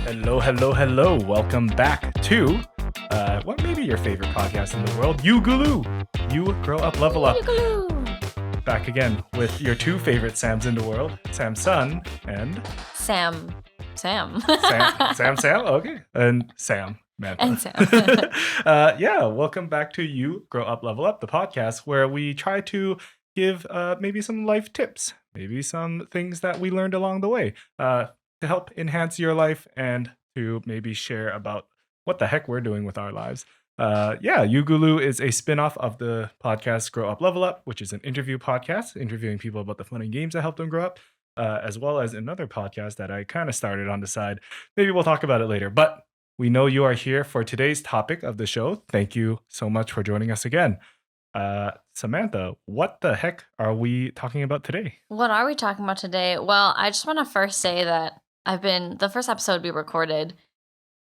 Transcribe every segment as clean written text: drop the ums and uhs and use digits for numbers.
Hello. Welcome back to what may be your favorite podcast in the world, UGULU. You Grow Up, Level Up. UGULU. Back again with your two favorite Sams in the world, Samson and... Sam. Sam? Okay. And Sam. Samantha. And Sam. Welcome back to You Grow Up, Level Up, the podcast where we try to give maybe some life tips, maybe some things that we learned along the way to help enhance your life and to maybe share about what the heck we're doing with our lives. UGULU is a spin-off of the podcast Grow Up, Level Up, which is an interview podcast, interviewing people about the fun and games that help them grow up, as well as another podcast that I kind of started on the side. Maybe we'll talk about it later, but we know you are here for today's topic of the show. Thank you so much for joining us again. Samantha, what the heck are we talking about today? What are we talking about today? Well, I just want to first say that the first episode we recorded,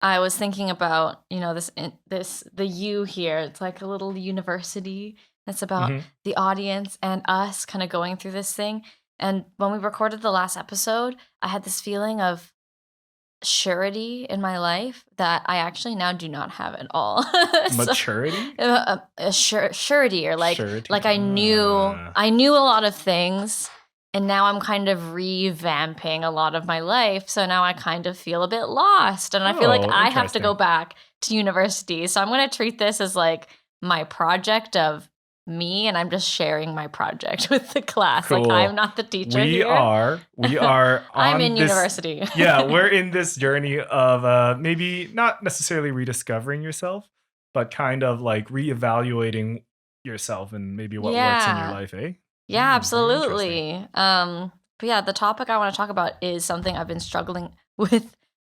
I was thinking about, the you here. It's like a little university. It's about the audience and us kind of going through this thing. And when we recorded the last episode, I had this feeling of surety in my life that I actually now do not have at all. Maturity? Surety, or like I knew a lot of things, and now I'm kind of revamping a lot of my life. So now I kind of feel a bit lost, and I feel like I have to go back to university. So I'm going to treat this as like my project of me, and I'm just sharing my project with the class. Cool. Like, I'm not the teacher we here. We are I'm in university. We're in this journey of maybe not necessarily rediscovering yourself, but kind of like reevaluating yourself and maybe what works in your life, eh? Yeah, absolutely. But yeah, the topic I want to talk about is something I've been struggling with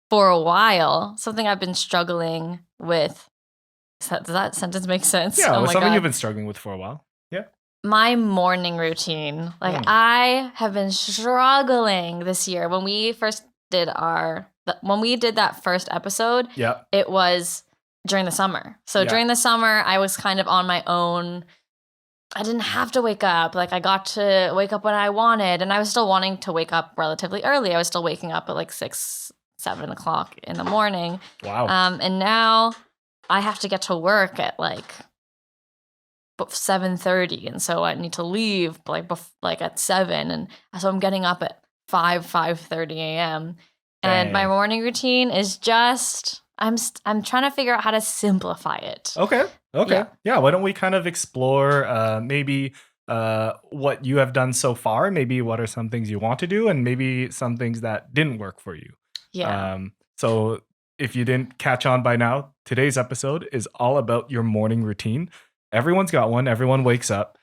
for a while. Something I've been struggling with. Does that sentence make sense? Yeah, something you've been struggling with for a while. Yeah. My morning routine. I have been struggling this year. When we first did that first episode, it was during the summer. So during the summer, I was kind of on my own. I didn't have to wake up. Like, I got to wake up when I wanted, and I was still wanting to wake up relatively early. I was still waking up at like 6, 7 o'clock in the morning. Wow. And now I have to get to work at like 7:30, and so I need to leave like at 7, and so I'm getting up at 5:30 a.m. And my morning routine is just I'm trying to figure out how to simplify it. Okay. Yeah. Why don't we kind of explore maybe what you have done so far? Maybe what are some things you want to do, and maybe some things that didn't work for you. Yeah. So if you didn't catch on by now, today's episode is all about your morning routine. Everyone's got one. Everyone wakes up.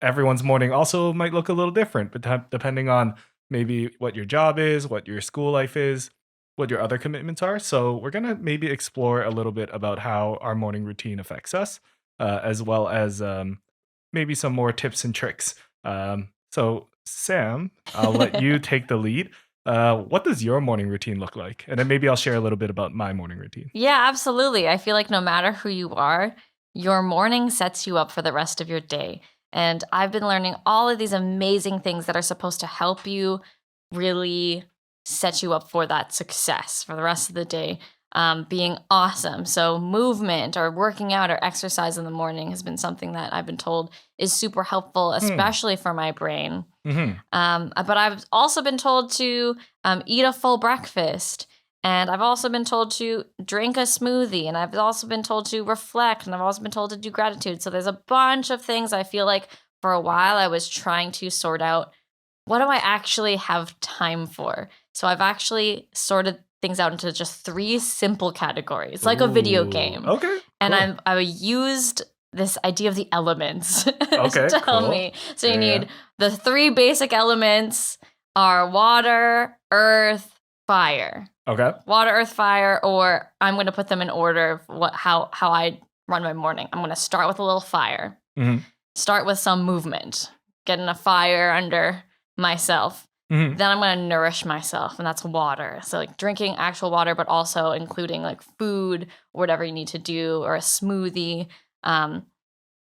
Everyone's morning also might look a little different, but depending on maybe what your job is, what your school life is, what your other commitments are. So we're going to maybe explore a little bit about how our morning routine affects us, as well as maybe some more tips and tricks. So Sam, I'll let you take the lead. What does your morning routine look like? And then maybe I'll share a little bit about my morning routine. Yeah, absolutely. I feel like no matter who you are, your morning sets you up for the rest of your day. And I've been learning all of these amazing things that are supposed to help you really set you up for that success for the rest of the day, being awesome. So movement or working out or exercise in the morning has been something that I've been told is super helpful, especially for my brain. But I've also been told to eat a full breakfast, and I've also been told to drink a smoothie, and I've also been told to reflect, and I've also been told to do gratitude. So there's a bunch of things I feel like for a while I was trying to sort out. What do I actually have time for? So I've actually sorted things out into just 3 simple categories, like a video game. Okay. And I used this idea of the elements to help me. So you need the 3 basic elements are water, earth, fire. Okay. Water, earth, fire, or I'm going to put them in order of how I run my morning. I'm going to start with a little fire. Start with some movement. Getting a fire under myself. Then I'm going to nourish myself, and that's water. So like drinking actual water, but also including like food or whatever you need to do, or a smoothie.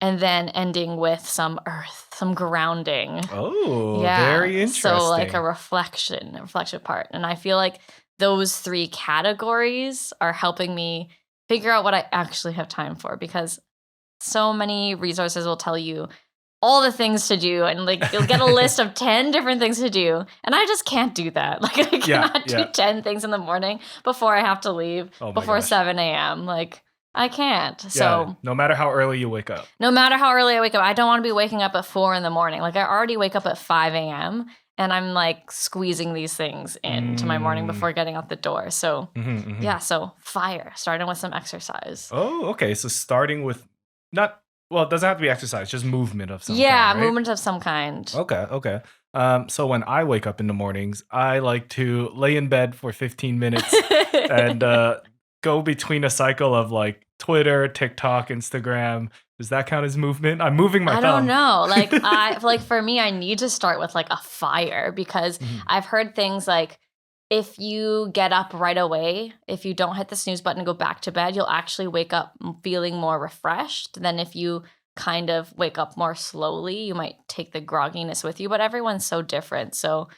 and then ending with some earth, some grounding. Oh, Yeah. very So like a interesting. reflection part. And I feel like those 3 categories are helping me figure out what I actually have time for, because so many resources will tell you all the things to do, and like you'll get a list of 10 different things to do, and I just can't do that. Like I cannot do 10 things in the morning before I have to leave Oh my before gosh. 7 a.m. Like I can't. Yeah, So no matter how early you wake up. no matter how early I wake up, I don't want to be waking up at 4 in the morning. Like I already wake up at 5 a.m. and I'm like squeezing these things into my morning before getting out the door. So yeah, so fire, starting with some exercise. Oh, okay. So starting with not, well, it doesn't have to be exercise, just movement of some Yeah, kind, right? movement of some kind. Okay. So when I wake up in the mornings, I like to lay in bed for 15 minutes and go between a cycle of like Twitter, TikTok, Instagram. Does that count as movement? I'm moving my I thumb. don't know. Like for me, I need to start with like a fire, because I've heard things like if you get up right away, if you don't hit the snooze button and go back to bed, you'll actually wake up feeling more refreshed than if you kind of wake up more slowly. You might take the grogginess with you, but everyone's so different. So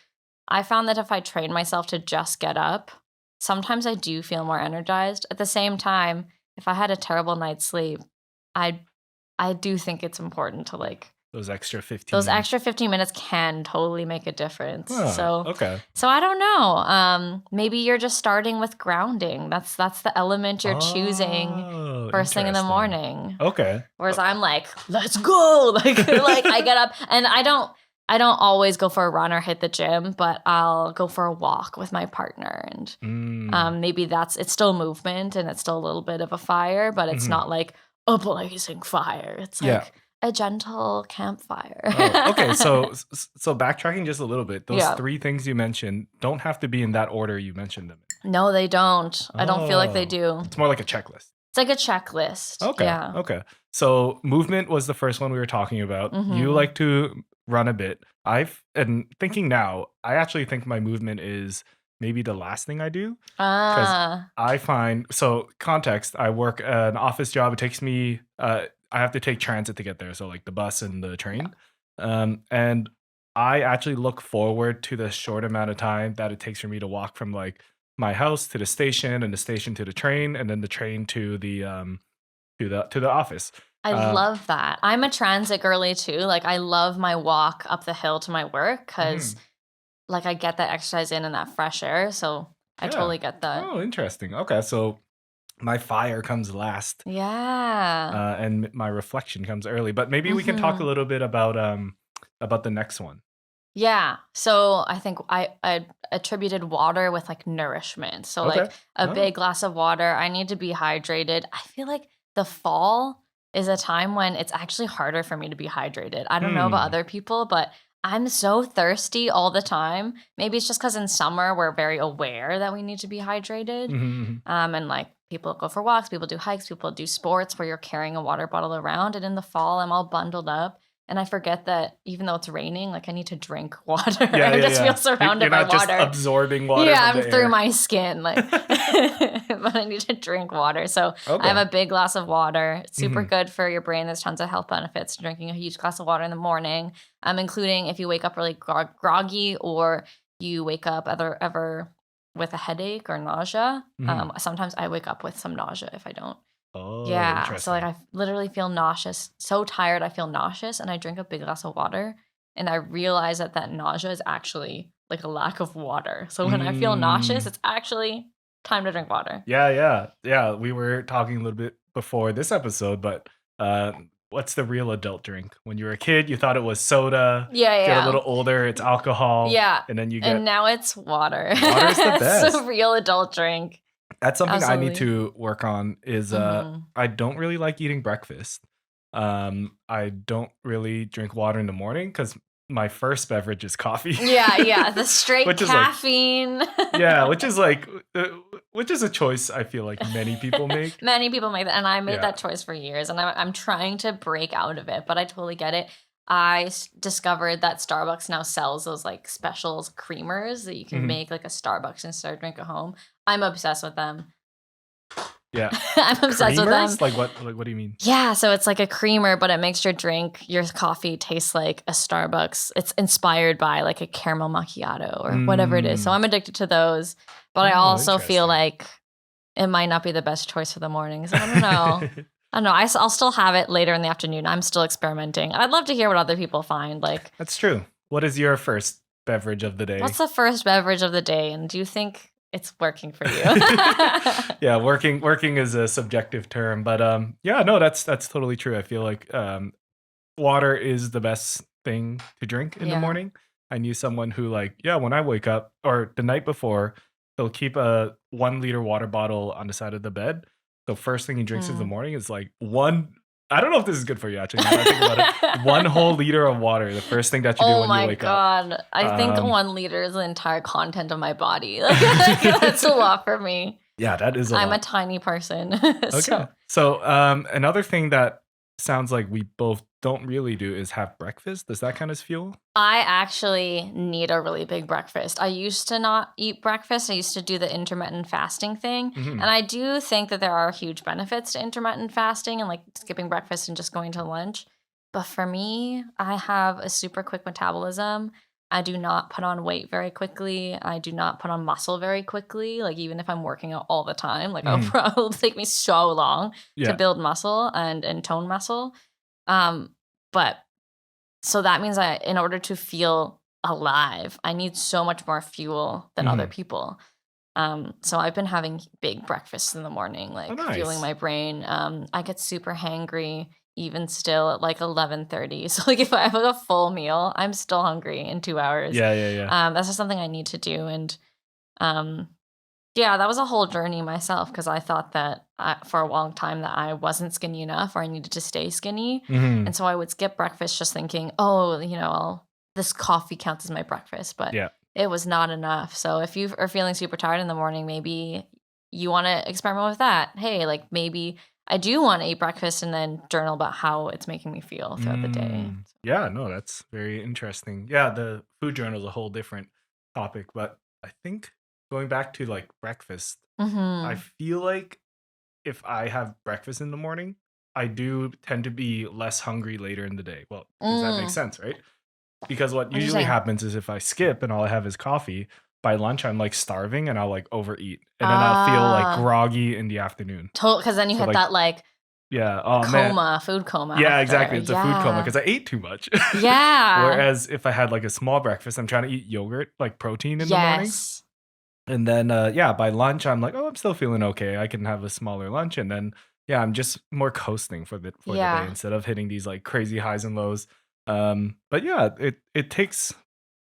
I found that if I train myself to just get up, sometimes I do feel more energized. At the same time, if I had a terrible night's sleep, I I do think it's important to like Those extra 15 those minutes. extra 15 minutes can totally make a difference. Huh, So okay. I don't know. Maybe you're just starting with grounding. That's the element you're choosing Oh, first thing in the interesting. morning. Okay. Whereas I'm like, let's go. Like I get up, and I don't always go for a run or hit the gym, but I'll go for a walk with my partner, and maybe it's still movement and it's still a little bit of a fire, but it's not like a blazing fire. It's Yeah. like a gentle campfire. Oh, okay. So backtracking just a little bit, those Yeah. 3 things you mentioned don't have to be in that order you mentioned them in. No, they don't. I don't feel like they do. It's more like a checklist. It's like a checklist. Okay. Yeah. Okay. So movement was the first one we were talking about. You like to run a bit. And thinking now, I actually think my movement is maybe the last thing I do. Because I find, so context, I work an office job. It takes me, I have to take transit to get there. So like the bus and the train. And I actually look forward to the short amount of time that it takes for me to walk from like my house to the station, and the station to the train, and then the train to the office. I love that. I'm a transit girly too. Like I love my walk up the hill to my work, because like I get that exercise in and that fresh air. So I totally get that. Oh, interesting. Okay, so my fire comes last. Yeah. And my reflection comes early. But maybe we can talk a little bit about the next one. Yeah. So I think I attributed water with like nourishment. So Okay. like a big glass of water. I need to be hydrated. I feel like the fall is a time when it's actually harder for me to be hydrated. I don't know about other people, but I'm so thirsty all the time. Maybe it's just because in summer we're very aware that we need to be hydrated. And like people go for walks, people do hikes, people do sports where you're carrying a water bottle around. And in the fall, I'm all bundled up. And I forget that even though it's raining, like I need to drink water. I just feel surrounded by water. You're not just absorbing water. Yeah, from I'm the through air. my skin, like, but I need to drink water. So I have a big glass of water. It's super good for your brain. There's tons of health benefits to drinking a huge glass of water in the morning. Including if you wake up really groggy, or you wake up ever with a headache or nausea. Sometimes I wake up with some nausea if I don't. Oh, Yeah, interesting. so like I literally feel nauseous, so tired I feel nauseous, and I drink a big glass of water, and I realize that nausea is actually like a lack of water. So when I feel nauseous, it's actually time to drink water. Yeah. We were talking a little bit before this episode, but what's the real adult drink? When you were a kid, you thought it was soda. Yeah. Get a little older, it's alcohol. Yeah. And then you get. And now it's water. Water's the best. It's a real adult drink. That's something Absolutely. I need to work on. Is I don't really like eating breakfast. I don't really drink water in the morning because my first beverage is coffee. Yeah, the straight Which is caffeine. which is a choice I feel like many people make. Many people make that, and I made that choice for years, and I'm trying to break out of it, but I totally get it. I discovered that Starbucks now sells those like specials creamers that you can make like a Starbucks instead drink at home. I'm obsessed with them. Yeah. I'm obsessed with them. Creamers? Like what do you mean? Yeah, so it's like a creamer, but it makes your drink, your coffee taste like a Starbucks. It's inspired by like a caramel macchiato or whatever it is. So Mm. I'm addicted to those, but I Oh, also feel interesting. like it might not be the best choice for the mornings. I don't know. I don't know. I'll still have it later in the afternoon. I'm still experimenting. I'd love to hear what other people find. Like, That's true. What is your first beverage of the day? what's the first beverage of the day? And do you think it's working for you? Yeah, working is a subjective term, but yeah, no, that's totally true. I feel like water is the best thing to drink in the Yeah. morning. I knew someone who like, yeah, when I wake up or the night before, he'll keep a 1 liter water bottle on the side of the bed. So first thing he drinks in the morning is like one. I don't know if this is good for you actually. Now that I think about it, 1 whole liter of water. The first thing that you do Oh when you my wake up. God. I think Um, 1 liter is the entire content of my body. Like, that's a lot for me. Yeah, that is a I'm a lot. tiny person. Okay. So another thing that sounds like we both don't really do is have breakfast. Does that kind of fuel? I actually need a really big breakfast. I used to not eat breakfast. I used to do the intermittent fasting thing. Mhm. And I do think that there are huge benefits to intermittent fasting and like skipping breakfast and just going to lunch. But for me, I have a super quick metabolism. I do not put on weight very quickly. I do not put on muscle very quickly. Like even if I'm working out all the time, like it'll Mhm. probably take me so long to Yeah. build muscle and tone muscle. But so that means in order to feel alive, I need so much more fuel than other Mhm. people. So I've been having big breakfasts in the morning, Oh, like fueling nice. my brain. I get super hangry even still at like 11:30. So like if I have like a full meal, I'm still hungry in 2 hours. Yeah, yeah, yeah. That's just something I need to do. And um, yeah, that was a whole journey myself because I thought that for a long time that I wasn't skinny enough or I needed to stay skinny. Mhm. And so I would skip breakfast just thinking, oh, this coffee counts as my breakfast, but Yeah. it was not enough. So if you are feeling super tired in the morning, maybe you want to experiment with that. Hey, like maybe I do want to eat breakfast and then journal about how it's making me feel throughout the day. Yeah, no, that's very interesting. Yeah, the food journal is a whole different topic, but I think going back to like breakfast, I Mm-hmm. feel like if I have breakfast in the morning, I do tend to be less hungry later in the day. Well, does that make Mm. sense, right? Because what usually Interesting. happens is if I skip and all I have is coffee, by lunch I'm like starving and I'll like overeat. And then I'll feel like Ah, groggy in the afternoon. because then you So hit like, that like yeah, oh man. food coma Yeah, after. exactly. It's a food coma Yeah. because I ate too much. Yeah. Whereas if I had like a small breakfast, I'm trying to eat yogurt, like protein in the mornings. Yes. And then yeah, by lunch I'm like, oh, I'm still feeling okay. I can have a smaller lunch. And then yeah, I'm just more coasting for the day Yeah. instead of hitting these like crazy highs and lows. But yeah, it takes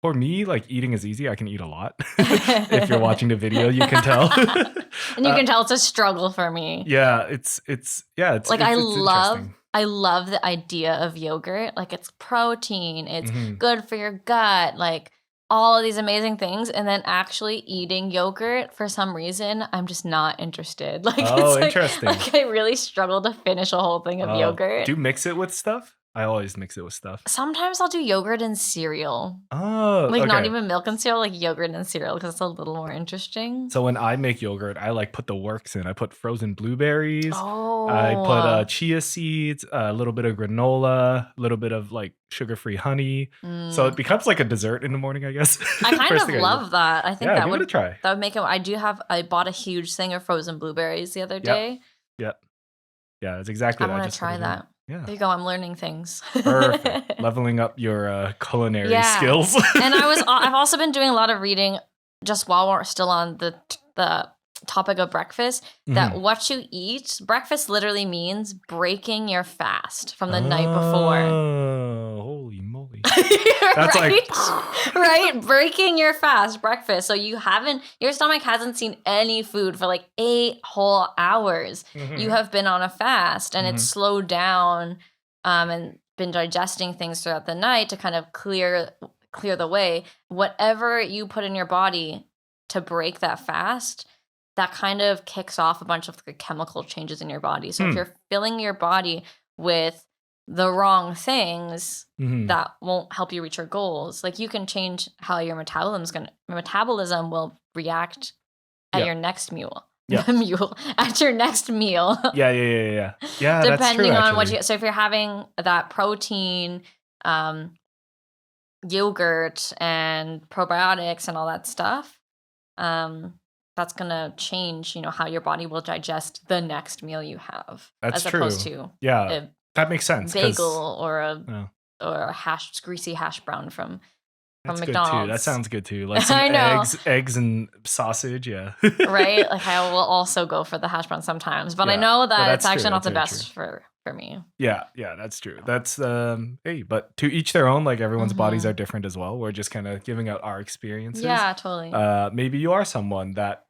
for me, like eating is easy. I can eat a lot. If you're watching the video, you can tell. And you can tell it's a struggle for me. Yeah, Like it's interesting. I love the idea of yogurt. Like it's protein, it's Mhm. good for your gut, like all of these amazing things. And then actually eating yogurt for some reason, I'm just not interested. Like it's Oh, interesting. like I really struggle to finish a whole thing of Oh, yogurt. do you mix it with stuff? I always mix it with stuff. Sometimes I'll do yogurt and cereal. Oh, Like not okay. even milk and cereal, like yogurt and cereal because it's a little more interesting. So when I make yogurt, I like put the works in. I put frozen blueberries. I put Oh. chia seeds, a little bit of granola, a little bit of like sugar-free honey. So it Mm. becomes like a dessert in the morning, I guess. I kind First of thing I do. love that. I think Yeah, give it a try. that would make it. I bought a huge thing of frozen blueberries the other Yep. day. Yep. Yeah, that's exactly I'm that. gonna Just put try it in. that. Yeah. There you go. I'm learning things. Perfect. Leveling up your culinary Yeah. skills. And I've also been doing a lot of reading just while we're still on the topic of breakfast, that Mhm. what you eat, breakfast literally means breaking your fast from the night before. Oh, holy moly. That's like Right? Right? Breaking your fast, breakfast. So your stomach hasn't seen any food for like 8 whole hours. You Mhm. have been on a fast and it's Mhm. slowed down and been digesting things throughout the night to kind of clear the way. Whatever you put in your body to break that fast, that kind of kicks off a bunch of the chemical changes in your body. So if Hmm. you're filling your body with the wrong things Mhm. that won't help you reach your goals, like you can change how your metabolism will react at Yeah. your next meal. Yeah. mule at your next meal. Yeah. Yeah, that's true, Depending on what actually. so if you're having that protein, um, yogurt and probiotics and all that stuff, um, that's gonna change, how your body will digest the next meal you have, That's as opposed true. to Yeah, a that makes sense because bagel or a yeah, greasy hash brown from that's good too. That McDonald's. sounds good too. Like some I know, eggs and sausage, yeah. right? Like I will also go for the hash brown sometimes, but I Yeah. know No, that it's that's true, actually not that's the very true. best for me. Yeah, that's true. That's hey, but to each their own, like everyone's bodies are Mhm. different as well. We're just kind of giving out our experiences. Yeah, totally. Maybe you are someone that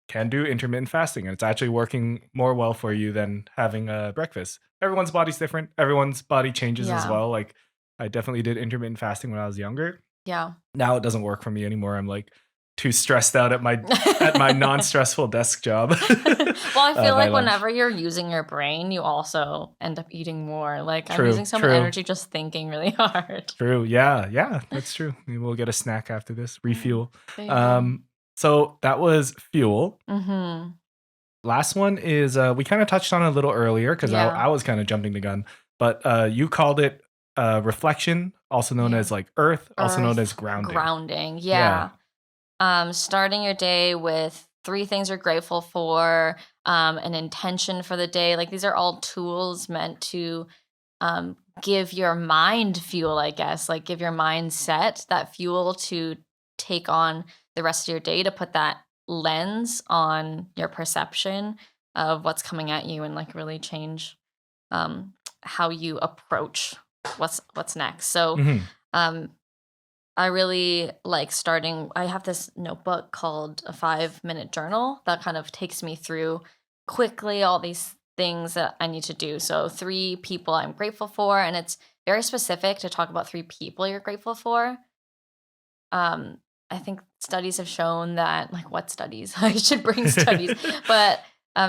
can do intermittent fasting and it's actually working more well for you than having a breakfast. Everyone's body's different. Everyone's body changes as Yeah. well. Like I definitely did intermittent fasting when I was younger. Yeah. Now it doesn't work for me anymore. I'm like too stressed out at my non-stressful desk job Well, I feel by like lunch. whenever you're using your brain, you also end up eating more. Like I'm True, using so much true. energy just thinking really hard. True. Yeah, that's true. Maybe we'll get a snack after this, Mm, refuel. there you go. Um, so that was fuel. Mhm. Last one is we kind of touched on it a little earlier because I, Yeah. I was kind of jumping the gun, but you called it reflection, also known Yeah. as like earth, also known as Earth grounding. grounding. Yeah. Yeah. Starting your day with 3 things you're grateful for, an intention for the day. Like these are all tools meant to give your mind fuel, I guess, like give your mindset that fuel to take on the rest of your day, to put that lens on your perception of what's coming at you and like really change um, how you approach what's next. So Hmm. um, I really like starting. I have this notebook called a 5-minute journal that kind of takes me through quickly all these things that I need to do. So, 3 people I'm grateful for, and it's very specific to talk about 3 people you're grateful for. Um, I think studies have shown that, like, what studies? I should bring studies, but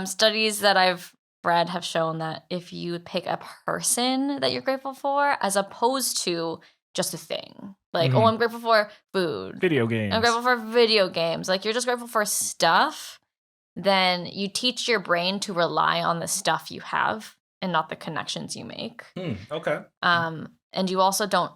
studies that I've read have shown that if you pick a person that you're grateful for, as opposed to just a thing, like, oh, Hmm. I'm grateful for food, Video I'm games. grateful for video games, like, you're just grateful for stuff, then you teach your brain to rely on the stuff you have and not the connections you make. Okay. And you also don't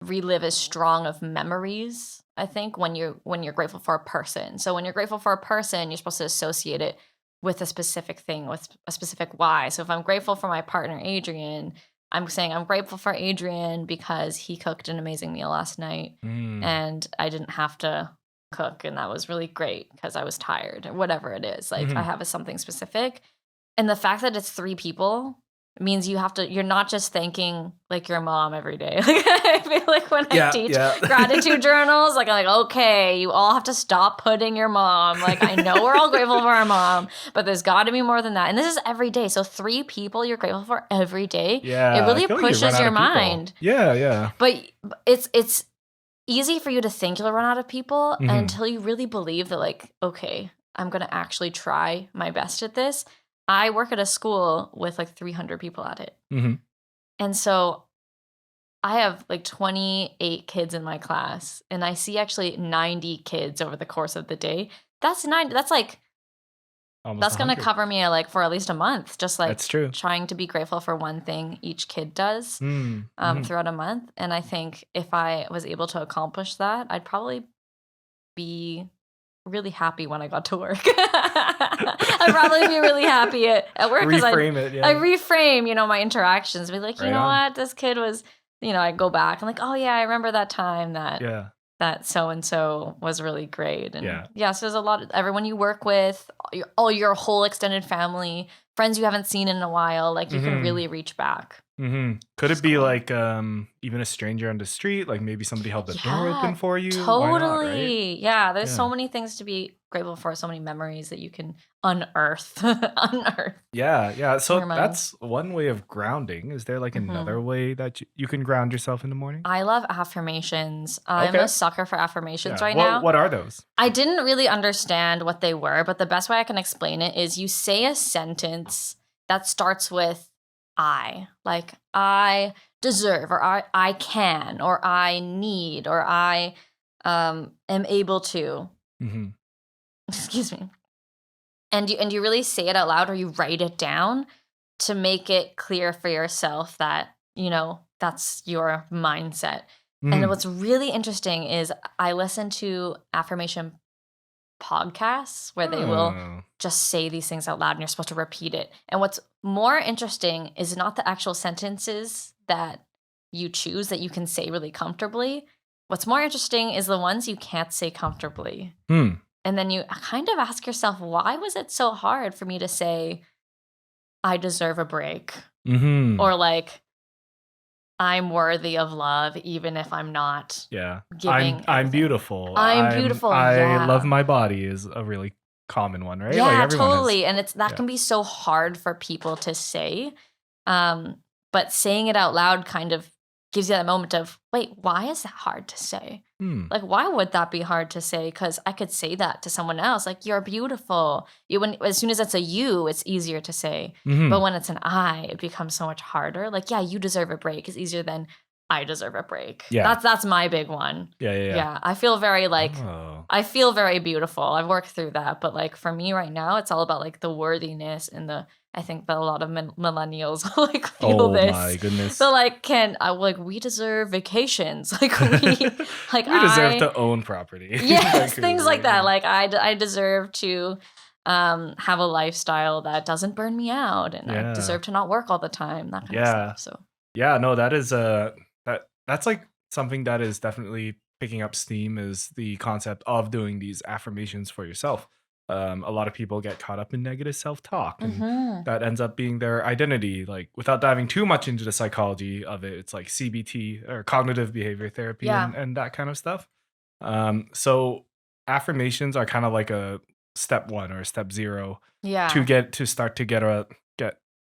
relive as strong of memories, I think, when you're grateful for a person. So when you're grateful for a person, you're supposed to associate it with a specific thing, with a specific why. So if I'm grateful for my partner Adrian, I'm saying I'm grateful for Adrian because he cooked an amazing meal last night Mm. and I didn't have to cook, and that was really great because I was tired or whatever it is. Like I Hmm. have something specific. And the fact that it's 3 people means you're not just thanking, like, your mom every day. Like, I feel like when I Yeah, teach yeah. gratitude journals, like, I'm like, "Okay, you all have to stop putting your mom." Like, I know we're all grateful for our mom, but there's gotta be more than that, and this is every day. So 3 people you're grateful for every day, it Yeah, I really feel like you run pushes out your of people. mind. Yeah. But it's easy for you to think you'll run out of people Hmm. until you really believe that, like, okay, I'm gonna actually try my best at this. I work at a school with like 300 people at it. Hmm. And so I have like 28 kids in my class, and I see actually 90 kids over the course of the day. That's 90, Almost that's gonna 100. cover me like for at least a month, just That's like true. trying to be grateful for one thing each kid does Mm-hmm. throughout a month. And I think if I was able to accomplish that, I'd probably be really happy when I got to work. I'd probably be really happy at work because Reframe it. I Yeah. reframe, my interactions. Be like, you Right know on. what, this kid was, I go back and like, oh yeah, I remember that time Yeah. that so and so was really great. And Yeah. yeah, so there's a lot of everyone you work with, all your whole extended family, friends you haven't seen in a while. Like you can Hmm. really reach back. Could Which it is be cool. like even a stranger on the street? Like maybe somebody held the door Yeah, open for you? Why not, right? totally. Yeah, there's so Yeah. many things to be grateful for, so many memories that you can unearth, unearth Yeah. in your So mind. that's one way of grounding. Is there like hmm another way that you can ground yourself in the morning? I love affirmations. I'm a Okay. sucker for affirmations Yeah. right What now. what are those? I didn't really understand what they were, but the best way I can explain it is you say a sentence that starts with I, like I deserve, or I can, or I need, or I am able to. Hmm. Excuse me. And you really say it out loud, or you write it down to make it clear for yourself that, that's your mindset. And Mm. what's really interesting is I listen to affirmation podcasts where they will Oh. just say these things out loud and you're supposed to repeat it. And what's more interesting is not the actual sentences that you choose that you can say really comfortably. What's more interesting is the ones you can't say comfortably. Hmm. And then you kind of ask yourself, why was it so hard for me to say, I deserve a break? Mm-hmm. Or like, I'm worthy of love, even if I'm not Yeah. giving I'm everything. beautiful. I'm beautiful, I love yeah. my body is a really common one, right? Like Yeah, everyone has. totally. And that Yeah. can be so hard for people to say. But saying it out loud kind of gives you that moment of, wait, why is that hard to say? Hmm. Like, why would that be hard to say? Because I could say that to someone else, like, you're beautiful. As soon as it's a you, it's easier to say. Mm-hmm. But when it's an I, it becomes so much harder. Like, yeah, you deserve a break is easier than I deserve a break. Yeah. That's my big one. Yeah. Yeah, I feel very Oh. I feel very beautiful. I've worked through that, but like for me right now, it's all about like the worthiness and I think that a lot of millennials like feel Oh this. my goodness. So like, we deserve vacations. Like We deserve to own property. in yes, things Vancouver, like that. yeah. Like I deserve to have a lifestyle that doesn't burn me out, and I Yeah. deserve to not work all the time. That kind of Yeah. stuff. So Yeah, no, that is that's like something that is definitely picking up steam is the concept of doing these affirmations for yourself. A lot of people get caught up in negative self-talk, and mhm. that ends up being their identity. Like without diving too much into the psychology of it, it's like CBT or cognitive behavior therapy Yeah. and that kind of stuff. So affirmations are kind of like a step one or a step zero Yeah. to start to get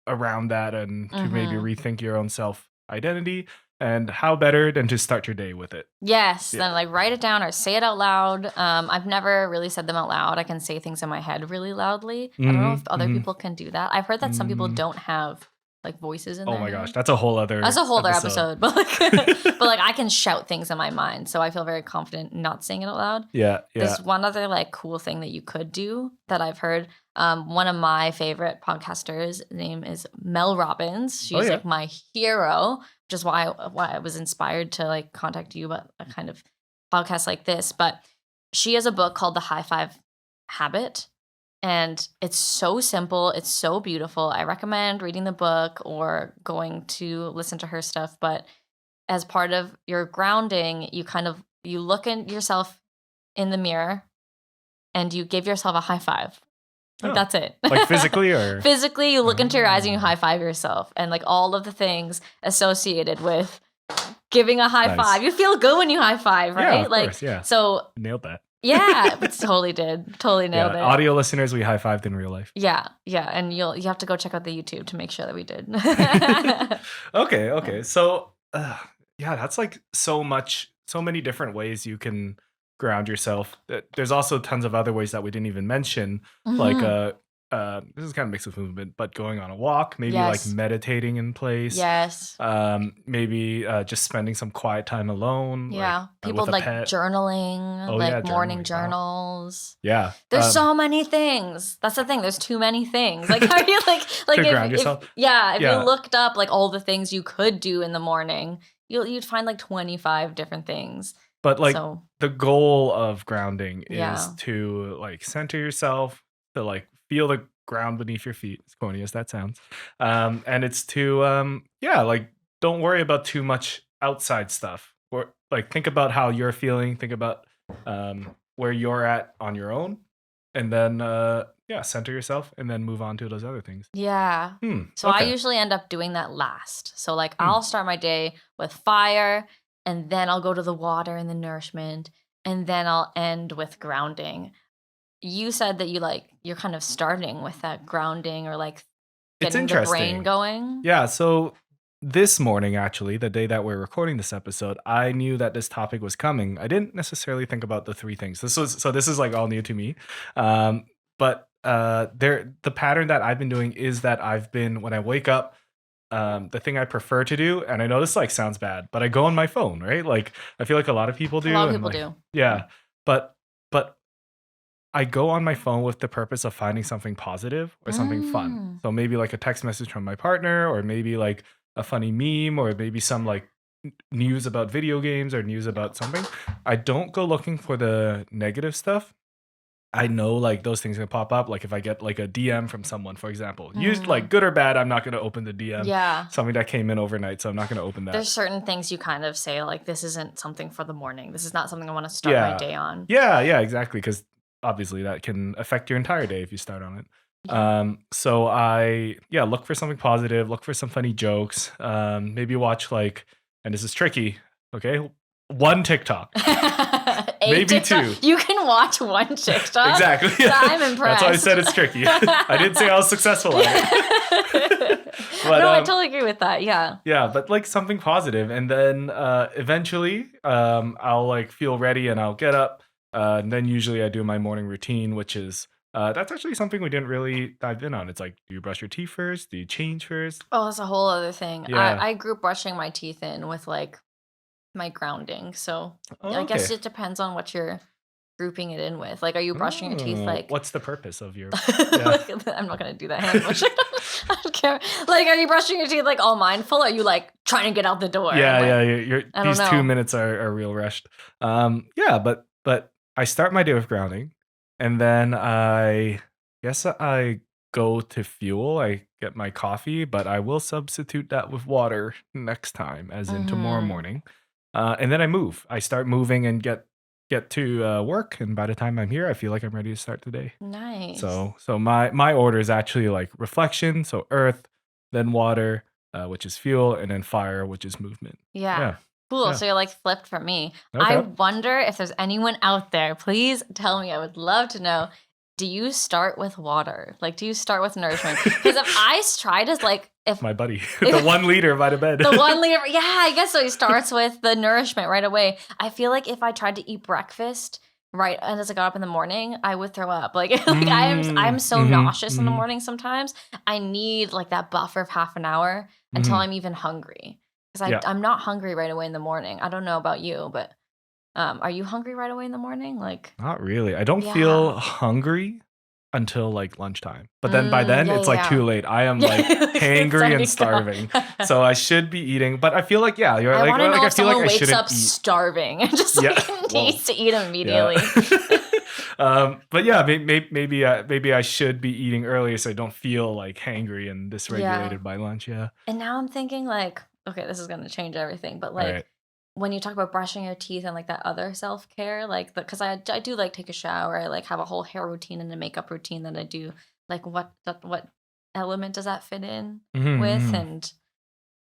around that and to maybe Mhm. rethink your own self identity. And how better than to start your day with it? Yes, Yeah. then like write it down or say it out loud. I've never really said them out loud. I can say things in my head really loudly. I don't know if Mm-hmm. other Mm-hmm. people can do that. I've heard that some people Mm. don't have like voices in Oh their my gosh, head. that's a whole That's other a whole other episode. episode, but I can shout things in my mind, so I feel very confident not saying it out loud. Yeah, yeah. There's one other like cool thing that you could do that I've heard. One of my favorite podcasters' name is Mel Robbins. Oh She's yeah. like my hero, which is why I was inspired to like contact you about a kind of podcast like this. But she has a book called The High Five Habit, and it's so simple. It's so beautiful. I recommend reading the book or going to listen to her stuff. But as part of your grounding, you look at yourself in the mirror and you give yourself a high five. Like Oh. that's it. Like physically or physically, you look into your eyes and you Oh. high five yourself, and like all of the things associated with giving a high Nice. five. You feel good when you high five, right? Yeah, of like course, yeah. so Nailed that. yeah, it totally did. Totally nailed Yeah, it. audio listeners, we high-fived in real life. Yeah, and you have to go check out the YouTube to make sure that we did. Okay. So, yeah, that's like so many different ways you can ground yourself. There's also tons of other ways that we didn't even mention, like Mhm. this is kind of mixed with movement, but going on a walk, maybe like Yes. meditating in place. Yes. Maybe just spending some quiet time alone, Yeah. like People with a like pet. journaling, Oh like yeah, morning journaling. Wow. journals. Yeah. There's so many things. That's the thing. There's too many things. Like how do you like To ground yourself? if Yeah. you looked up like all the things you could do in the morning, you'd find like 25 different things. But like So the goal of grounding Yeah. is to like center yourself, to like feel the ground beneath your feet, as corny as that sounds. And it's to like don't worry about too much outside stuff. Or like think about how you're feeling, think about where you're at on your own, and then center yourself and then move on to those other things. yeah. So I Okay. usually end up doing that last. So like Hmm. I'll start my day with fire, and then I'll go to the water and the nourishment, and then I'll end with grounding. You said that you're kind of starting with that grounding or like It's getting the brain interesting. going. Yeah, so this morning, actually, the day that we're recording this episode, I knew that this topic was coming. I didn't necessarily think about the three things. This is like all new to me. But the pattern that I've been doing is that I've been when I wake up, the thing I prefer to do, and I know this like sounds bad, but I go on my phone, right? Like I feel like a lot of people do. A lot of And people like, do. yeah, but I go on my phone with the purpose of finding something positive or something fun. So maybe like a text message from my partner, or maybe like a funny meme, or maybe some like news about video games or news about something. I don't go looking for the negative stuff. I know like those things can pop up. Like if I get like a DM from someone, for example, used like good or bad, I'm not going to open the DM. Yeah. Something that came in overnight, so I'm not going to open that. There's certain things you kind of say like, this isn't something for the morning. This is not something I want to start my day on. Yeah, exactly. Because obviously that can affect your entire day if you start on it. Yeah. So I look for something positive, look for some funny jokes. Maybe watch like, and this is tricky, okay? One TikTok. Maybe TikTok. 2. You can watch one TikTok. Exactly. I'm impressed. That's why I said it's tricky. I didn't say I was successful at it. But, no, I totally agree with that. Yeah. Yeah, but like something positive, and then eventually I'll like feel ready and I'll get up. And then usually I do my morning routine, which is that's actually something we didn't really dive in on. It's like, do you brush your teeth first? Do you change first? Oh, that's a whole other thing. Yeah. I grew brushing my teeth in with like my grounding. So Oh, I guess okay. it depends on what you're grouping it in with. Like, are you brushing your teeth like What's the purpose of your? Yeah. I'm not gonna do that hand motion. I don't care. Like, are you brushing your teeth like all mindful? Or are you like trying to get out the door? Yeah. I don't These know. 2 minutes are real rushed. Yeah, but I start my day with grounding, and then I guess I go to fuel. I get my coffee, but I will substitute that with water next time, as in tomorrow morning. And then I move. I start moving and get to work, and by the time I'm here, I feel like I'm ready to start the day. Nice. So my order is actually like reflection, so earth, then water, which is fuel, and then fire, which is movement. Yeah. Cool. Yeah. So you're like flipped from me. Okay. I wonder if there's anyone out there. Please tell me. I would love to know. Do you start with water? Like, do you start with nourishment? Because if I try to like, if My buddy, the 1 liter by the bed. the 1 liter, yeah, I guess so. He starts with the nourishment right away. I feel like if I tried to eat breakfast right as I got up in the morning, I would throw up. Like I'm so nauseous in the morning sometimes. I need like that buffer of half an hour until I'm even hungry. Because I'm not hungry right away in the morning. I don't know about you, but are you hungry right away in the morning? Like, Not really. I don't feel hungry until like lunchtime. But then by then it's like too late. I am like hangry and starving. So I should be eating. But I feel like you're I like, want to know I if feel like someone I wakes shouldn't up eat. starving and just like needs to eat immediately. But yeah, maybe I should be eating earlier so I don't feel like hangry and dysregulated by lunch. Yeah. And now I'm thinking like, okay, this is gonna change everything. But like, Right. when you talk about brushing your teeth and like that other self-care, like because I do like take a shower, I like have a whole hair routine and a makeup routine that I do. Like what element does that fit in with? And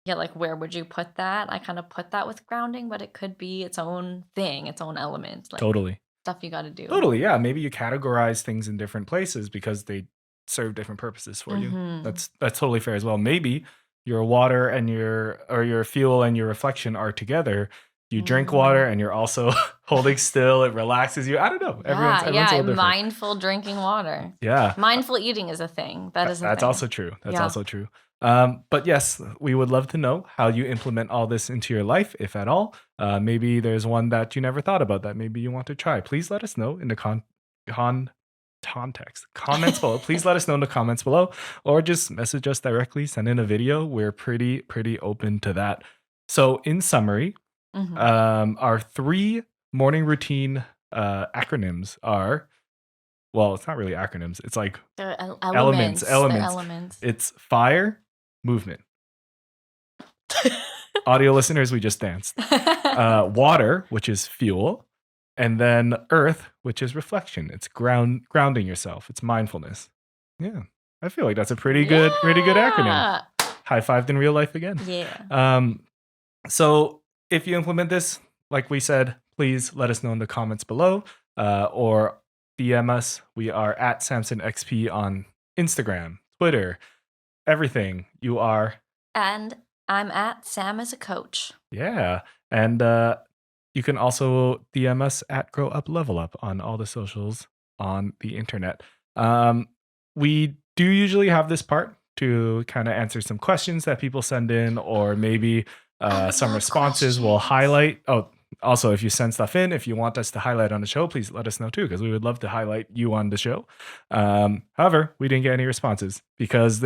yeah, like where would you put that? I kind of put that with grounding, but it could be its own thing, its own element. Like Totally. stuff you gotta do. Totally. Yeah. Maybe you categorize things in different places because they serve different purposes for you. That's totally fair as well. Maybe your water and your fuel and your reflection are together. You drink water and you're also holding still. It relaxes you. I don't know. Everyone's a little different. Mindful drinking water. Yeah. Mindful eating is a thing. That's also true. That's also true. But yes, we would love to know how you implement all this into your life, if at all. Maybe there's one that you never thought about that maybe you want to try. Please let us know in the comments below. Please let us know in the comments below, or just message us directly, send in a video. We're pretty open to that. So in summary, our 3 morning routine acronyms are, well, it's not really acronyms. It's like elements. It's fire, movement. Audio listeners, we just danced. Water, which is fuel. And then earth, which is reflection. It's grounding yourself. It's mindfulness. Yeah. I feel like that's a pretty good acronym. High-fived in real life again. Yeah. So if you implement this, like we said, please let us know in the comments below, or DM us. We are at SamsonXP on Instagram, Twitter, everything. You are. And I'm at Sam as a coach. Yeah. And you can also DM us at Grow Up Level Up on all the socials on the internet. We do usually have this part to kind of answer some questions that people send in, or maybe some responses we'll highlight. Oh, Also, if you send stuff in, if you want us to highlight on the show, please let us know too, because we would love to highlight you on the show. However, we didn't get any responses because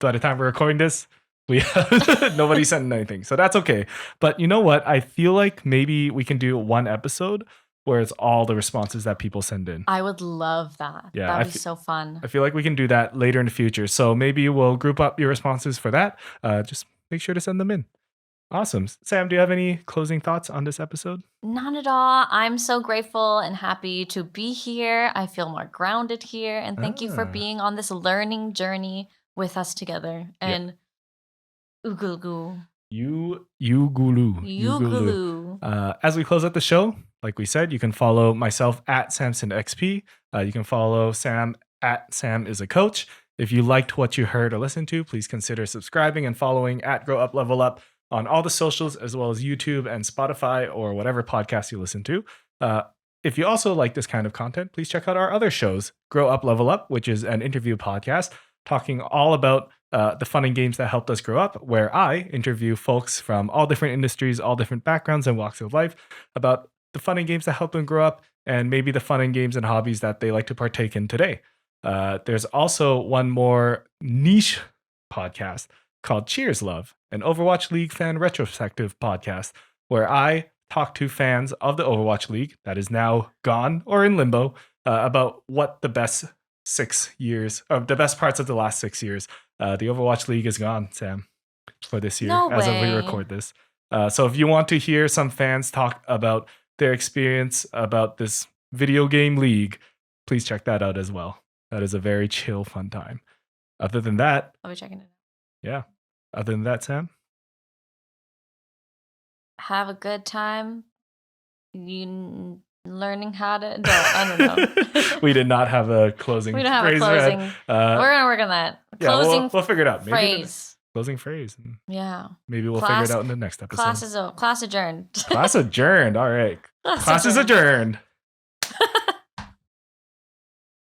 by the time we're recording this, nobody sent anything. So that's okay. But you know what? I feel like maybe we can do one episode where it's all the responses that people send in. I would love that. Yeah, That'd be so fun. I feel like we can do that later in the future. So maybe we'll group up your responses for that. Just make sure to send them in. Awesome. Sam, do you have any closing thoughts on this episode? None at all. I'm so grateful and happy to be here. I feel more grounded here. And thank you for being on this learning journey with us together. And UGULU. UGULU. As we close out the show, like we said, you can follow myself at Samson XP. You can follow Sam at Sam is a coach. If you liked what you heard or listened to, please consider subscribing and following at Grow Up Level Up on all the socials, as well as YouTube and Spotify or whatever podcast you listen to. If you also like this kind of content, please check out our other shows, Grow Up Level Up, which is an interview podcast talking all about the fun and games that helped us grow up, where I interview folks from all different industries, all different backgrounds and walks of life about the fun and games that helped them grow up and maybe the fun and games and hobbies that they like to partake in today. There's also one more niche podcast called Cheers Love, an Overwatch League fan retrospective podcast where I talk to fans of the Overwatch League that is now gone or in limbo about what the best 6 years, or the best parts of the last 6 years. The Overwatch League is gone, Sam, for this year as of we record this. So if you want to hear some fans talk about their experience about this video game league, please check that out as well. That is a very chill, fun time. Other than that, I'll be checking it out. Yeah. Other than that, Sam? Have a good time. Learning how to... No, I don't know. We did not have a closing phrase. We don't have a closing. We're going to work on that. Closing we'll figure it out. Phrase. Closing phrase. Yeah. Maybe we'll figure it out in the next episode. Class adjourned. Class adjourned. All right. Class is adjourned.